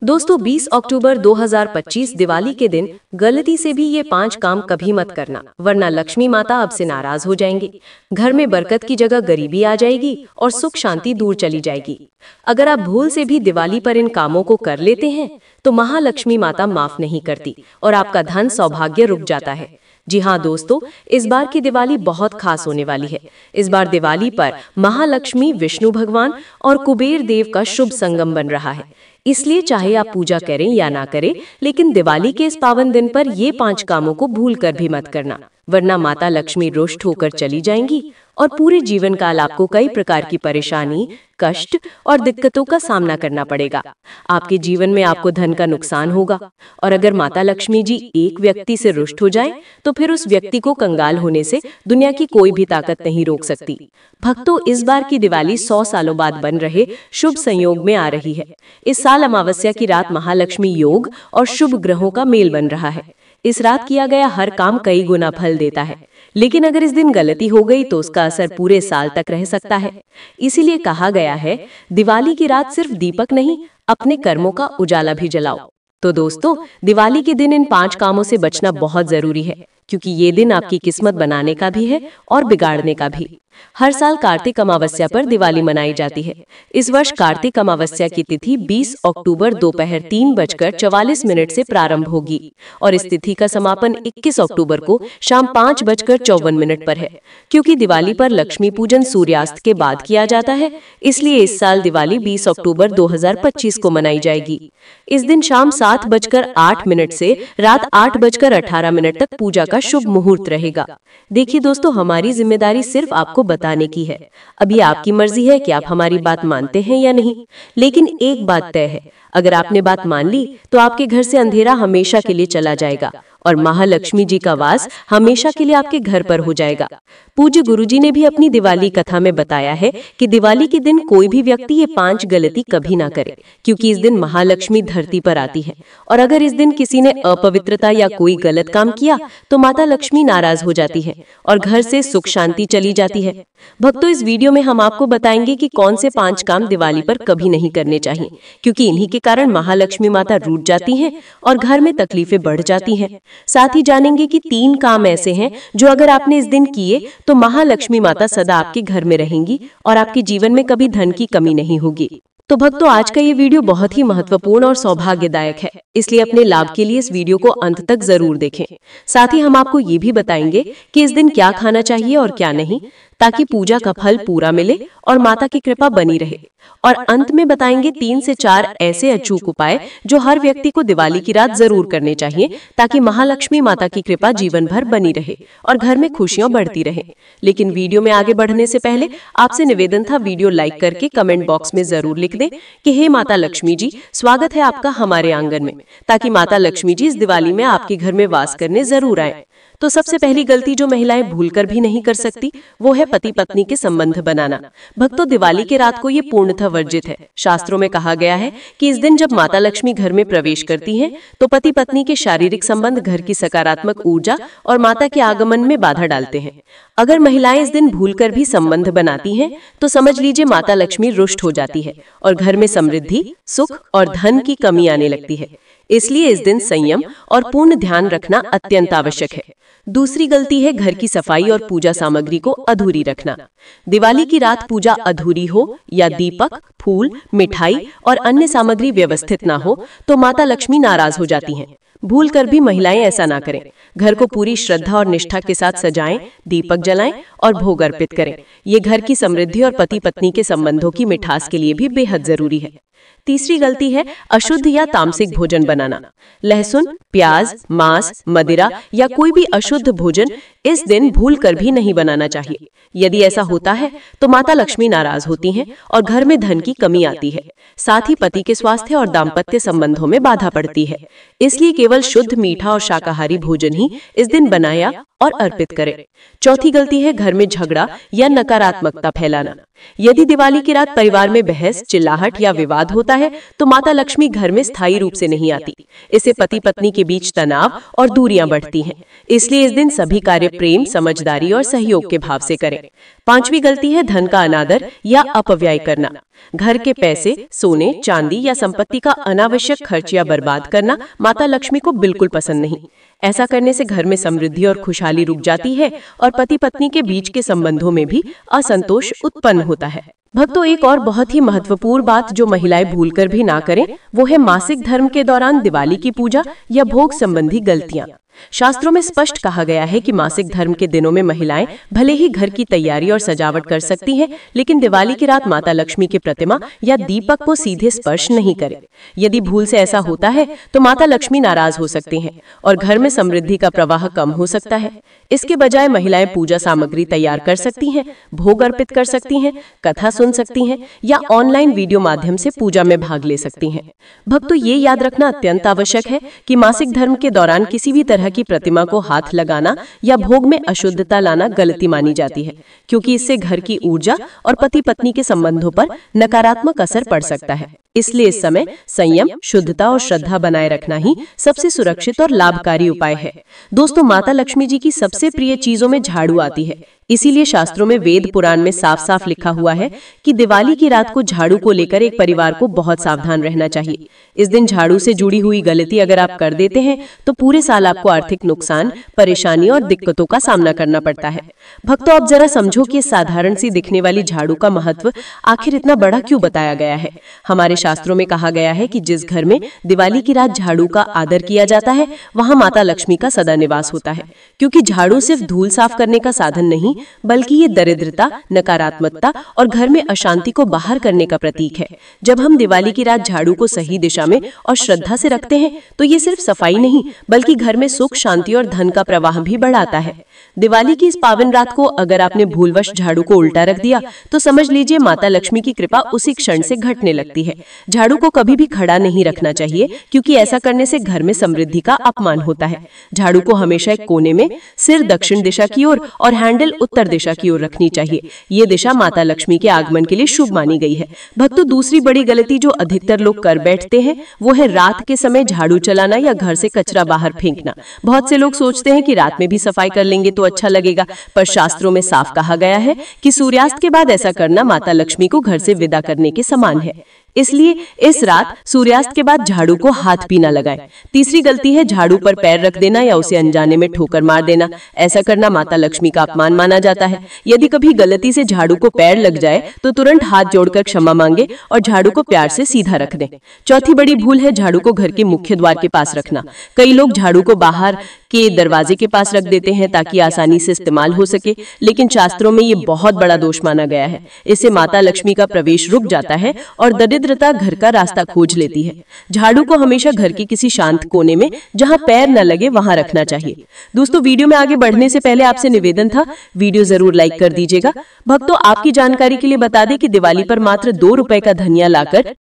दोस्तों 20 अक्टूबर 2025 दिवाली के दिन गलती से भी ये 5 काम कभी मत करना, वरना लक्ष्मी माता अब से नाराज हो जाएंगी। घर में बरकत की जगह गरीबी आ जाएगी और सुख शांति दूर चली जाएगी। अगर आप भूल से भी दिवाली पर इन कामों को कर लेते हैं तो महालक्ष्मी माता माफ नहीं करती और आपका धन सौभाग्य रुक जाता है। जी हाँ दोस्तों, इस बार की दिवाली बहुत खास होने वाली है। इस बार दिवाली पर महालक्ष्मी, विष्णु भगवान और कुबेर देव का शुभ संगम बन रहा है। इसलिए चाहे आप पूजा करें या ना करें, लेकिन दिवाली के इस पावन दिन पर ये 5 कामों को भूल कर भी मत करना, वरना माता लक्ष्मी रुष्ट होकर चली जाएंगी और पूरे जीवन काल आपको कई प्रकार की परेशानी, कष्ट और दिक्कतों का सामना करना पड़ेगा। आपके जीवन में आपको धन का नुकसान होगा और अगर माता लक्ष्मी जी एक व्यक्ति से रुष्ट हो जाए तो फिर उस व्यक्ति को कंगाल होने से दुनिया की कोई भी ताकत नहीं रोक सकती। भक्तों, इस बार की दिवाली 100 सालों बाद बन रहे शुभ संयोग में आ रही है। इस साल अमावस्या की रात महालक्ष्मी योग और शुभ ग्रहों का मेल बन रहा है। इस रात किया गया हर काम कई गुना फल देता है, लेकिन अगर इस दिन गलती हो गई तो उसका असर पूरे साल तक रह सकता है। इसीलिए कहा गया है, दिवाली की रात सिर्फ दीपक नहीं, अपने कर्मों का उजाला भी जलाओ। तो दोस्तों, दिवाली के दिन इन 5 कामों से बचना बहुत जरूरी है, क्योंकि ये दिन आपकी किस्मत बनाने का भी है और बिगाड़ने का भी। हर साल कार्तिक अमावस्या पर दिवाली मनाई जाती है। इस वर्ष कार्तिक अमावस्या की तिथि 20 अक्टूबर दोपहर 3:44 से प्रारंभ होगी और इस तिथि का समापन 21 अक्टूबर को शाम 5:54 पर है। क्योंकि दिवाली पर लक्ष्मी पूजन सूर्यास्त के बाद किया जाता है, इसलिए इस साल दिवाली 20 अक्टूबर 2025 को मनाई जाएगी। इस दिन शाम 7:08 से रात 8:18 तक पूजा का शुभ मुहूर्त रहेगा। देखिए दोस्तों, हमारी जिम्मेदारी सिर्फ आपको बताने की है। अभी आपकी मर्जी है कि आप हमारी बात मानते हैं या नहीं, लेकिन एक बात तय है, अगर आपने बात मान ली तो आपके घर से अंधेरा हमेशा के लिए चला जाएगा और महालक्ष्मी जी का वास हमेशा के लिए आपके घर पर हो जाएगा। पूज्य गुरुजी ने भी अपनी दिवाली कथा में बताया है कि दिवाली के दिन कोई भी व्यक्ति ये 5 गलती कभी ना करे, क्योंकि इस दिन महालक्ष्मी धरती पर आती है और अगर इस दिन किसी ने अपवित्रता या कोई गलत काम किया तो माता लक्ष्मी नाराज हो जाती है और घर से सुख शांति चली जाती है। भक्तों, इस वीडियो में हम आपको बताएंगे कि कौन से 5 काम दिवाली पर कभी नहीं करने चाहिए, क्योंकि इन्हीं के कारण महालक्ष्मी माता रूठ जाती हैं और घर में तकलीफें बढ़ जाती हैं। साथ ही जानेंगे कि 3 काम ऐसे हैं जो अगर आपने इस दिन किए तो महालक्ष्मी माता सदा आपके घर में रहेंगी और आपके जीवन में कभी धन की कमी नहीं होगी। तो भक्तों, आज का ये वीडियो बहुत ही महत्वपूर्ण और सौभाग्यदायक है, इसलिए अपने लाभ के लिए इस वीडियो को अंत तक जरूर देखें। साथ ही हम आपको ये भी बताएंगे कि इस दिन क्या खाना चाहिए और क्या नहीं, ताकि पूजा का फल पूरा मिले और माता की कृपा बनी रहे। और अंत में बताएंगे 3 से 4 ऐसे अचूक उपाय जो हर व्यक्ति को दिवाली की रात जरूर करने चाहिए, ताकि महालक्ष्मी माता की कृपा जीवन भर बनी रहे और घर में खुशियां बढ़ती रहे। लेकिन वीडियो में आगे बढ़ने से पहले आपसे निवेदन था, वीडियो लाइक करके कमेंट बॉक्स में जरूर लिख दें कि हे माता लक्ष्मी जी, स्वागत है आपका हमारे आंगन में, ताकि माता लक्ष्मी जी इस दिवाली में आपके घर में वास करने जरूर आए। तो सबसे पहली गलती जो महिलाएं भूलकर भी नहीं कर सकती, वो है पति पत्नी के संबंध बनाना। भक्तों, दिवाली के रात को ये पूर्णतः वर्जित है। शास्त्रों में कहा गया है कि इस दिन जब माता लक्ष्मी घर में प्रवेश करती हैं, तो पति पत्नी के शारीरिक संबंध घर की सकारात्मक ऊर्जा और माता के आगमन में बाधा डालते हैं। अगर महिलाएं इस दिन भूलकर भी संबंध बनाती हैं, तो समझ लीजिए माता लक्ष्मी रुष्ट हो जाती है और घर में समृद्धि, सुख और धन की कमी आने लगती है। इसलिए इस दिन संयम और पूर्ण ध्यान रखना अत्यंत आवश्यक है। दूसरी गलती है घर की सफाई और पूजा सामग्री को अधूरी रखना। दिवाली की रात पूजा अधूरी हो या दीपक, फूल, मिठाई और अन्य सामग्री व्यवस्थित ना हो तो माता लक्ष्मी नाराज हो जाती हैं। भूल कर भी महिलाएं ऐसा ना करें। घर को पूरी श्रद्धा और निष्ठा के साथ सजाएं, दीपक जलाएं और भोग अर्पित करें। ये घर की समृद्धि और पति पत्नी के संबंधों की मिठास के लिए भी बेहद जरूरी है। तीसरी गलती है अशुद्ध या तामसिक भोजन बनाना। लहसुन, प्याज, मांस, मदिरा या कोई भी अशुद्ध भोजन इस दिन भूल कर भी नहीं बनाना चाहिए। यदि ऐसा होता है तो माता लक्ष्मी नाराज होती हैं और घर में धन की कमी आती है। साथ ही पति के स्वास्थ्य और दाम्पत्य संबंधों में बाधा पड़ती है। इसलिए केवल शुद्ध मीठा और शाकाहारी भोजन ही इस दिन बनाया और अर्पित करें। चौथी गलती है घर में झगड़ा या नकारात्मकता फैलाना। यदि दिवाली की रात परिवार में बहस, चिल्लाहट या विवाद होता है तो माता लक्ष्मी घर में स्थायी रूप से नहीं आती। इससे पति पत्नी के बीच तनाव और दूरियां बढ़ती हैं। इसलिए इस दिन सभी कार्य प्रेम, समझदारी और सहयोग के भाव से करें। पांचवी गलती है धन का अनादर या अपव्यय करना। घर के पैसे, सोने, चांदी या संपत्ति का अनावश्यक खर्च या बर्बाद करना माता लक्ष्मी को बिल्कुल पसंद नहीं। ऐसा करने से घर में समृद्धि और खुशहाली रुक जाती है और पति पत्नी के बीच के संबंधों में भी असंतोष उत्पन्न होता है। भक्तों, एक और बहुत ही महत्वपूर्ण बात जो महिलाएं भूलकर भी ना करें, वो है मासिक धर्म के दौरान दिवाली की पूजा या भोग संबंधी गलतियां। शास्त्रों में स्पष्ट कहा गया है कि मासिक धर्म के दिनों में महिलाएं भले ही घर की तैयारी और सजावट कर सकती हैं, लेकिन दिवाली की रात माता लक्ष्मी की प्रतिमा या दीपक को सीधे स्पर्श नहीं करें। यदि भूल से ऐसा होता है तो माता लक्ष्मी नाराज हो सकती हैं और घर में समृद्धि का प्रवाह कम हो सकता है। इसके बजाय महिलाएं पूजा सामग्री तैयार कर सकती हैं, भोग अर्पित कर सकती हैं, कथा सुन सकती हैं या ऑनलाइन वीडियो माध्यम से पूजा में भाग ले सकती हैं। भक्तों, ये याद रखना अत्यंत आवश्यक है कि मासिक धर्म के दौरान किसी भी तरह की प्रतिमा को हाथ लगाना या भोग में अशुद्धता लाना गलती मानी जाती है, क्योंकि इससे घर की ऊर्जा और पति पत्नी के संबंधों पर नकारात्मक असर पड़ सकता है। इसलिए इस समय संयम, शुद्धता और श्रद्धा बनाए रखना ही सबसे सुरक्षित और लाभकारी उपाय है। दोस्तों, माता लक्ष्मी जी की सबसे प्रिय चीजों में झाड़ू आती है। इसीलिए शास्त्रों में, वेद पुराण में साफ साफ लिखा हुआ है कि दिवाली की रात को झाड़ू को लेकर एक परिवार को बहुत सावधान रहना चाहिए। इस दिन झाड़ू से जुड़ी हुई गलती अगर आप कर देते हैं तो पूरे साल आपको आर्थिक नुकसान, परेशानी और दिक्कतों का सामना करना पड़ता है। भक्तों, अब जरा समझो कि साधारण सी दिखने वाली झाड़ू का महत्व आखिर इतना बड़ा क्यों बताया गया है। हमारे शास्त्रों में कहा गया है कि जिस घर में दिवाली की रात झाड़ू का आदर किया जाता है, वहां माता लक्ष्मी का सदा निवास होता है, क्योंकि झाड़ू सिर्फ धूल साफ करने का साधन नहीं, बल्कि ये दरिद्रता, नकारात्मकता और घर में अशांति को बाहर करने का प्रतीक है। जब हम दिवाली की रात झाड़ू को सही दिशा में और श्रद्धा से रखते हैं तो ये सिर्फ सफाई नहीं, बल्कि घर में सुख, शांति और धन का प्रवाह भी बढ़ाता है। दिवाली की इस पावन रात को अगर आपने भूलवश झाड़ू को उल्टा रख दिया तो समझ लीजिए माता लक्ष्मी की कृपा उसी क्षण से घटने लगती है। झाड़ू को कभी भी खड़ा नहीं रखना चाहिए, क्योंकि ऐसा करने से घर में समृद्धि का अपमान होता है। झाड़ू को हमेशा एक कोने में, सिर दक्षिण दिशा की ओर और हैंडल उत्तर दिशा की ओर रखनी चाहिए। ये दिशा माता लक्ष्मी के आगमन के लिए शुभ मानी गई है। भक्तों, दूसरी बड़ी गलती जो अधिकतर लोग कर बैठते हैं वो है रात के समय झाड़ू चलाना या घर से कचरा बाहर फेंकना। बहुत से लोग सोचते हैं कि रात में भी सफाई कर लेंगे तो अच्छा लगेगा, पर शास्त्रों में साफ कहा गया है कि सूर्यास्त के बाद ऐसा करना माता लक्ष्मी को घर से विदा करने के समान है। इसलिए इस रात सूर्यास्त के बाद झाड़ू को हाथ भी न लगाएं। तीसरी गलती है झाड़ू पर पैर रख देना या उसे अनजाने में ठोकर मार देना। ऐसा करना माता लक्ष्मी का अपमान माना जाता है। यदि कभी गलती से झाड़ू को पैर लग जाए तो तुरंत हाथ जोड़कर क्षमा मांगे और झाड़ू को प्यार से सीधा रख दें। चौथी बड़ी भूल है झाड़ू को घर के मुख्य द्वार के पास रखना। कई लोग झाड़ू को बाहर के दरवाजे के पास रख देते हैं ताकि आसानी से इस्तेमाल हो सके, लेकिन शास्त्रों में ये बहुत बड़ा दोष माना गया है। इससे माता लक्ष्मी का प्रवेश रुक जाता है और दरिद्रता घर का रास्ता खोज लेती है। झाड़ू को हमेशा घर के किसी शांत कोने में, जहां पैर न लगे, वहां रखना चाहिए। दोस्तों, वीडियो में आगे बढ़ने से पहले आपसे निवेदन था, वीडियो जरूर लाइक कर दीजिएगा। भक्तों, आपकी जानकारी के लिए बता दें कि दिवाली पर मात्र 2 रुपए का धनिया लाकर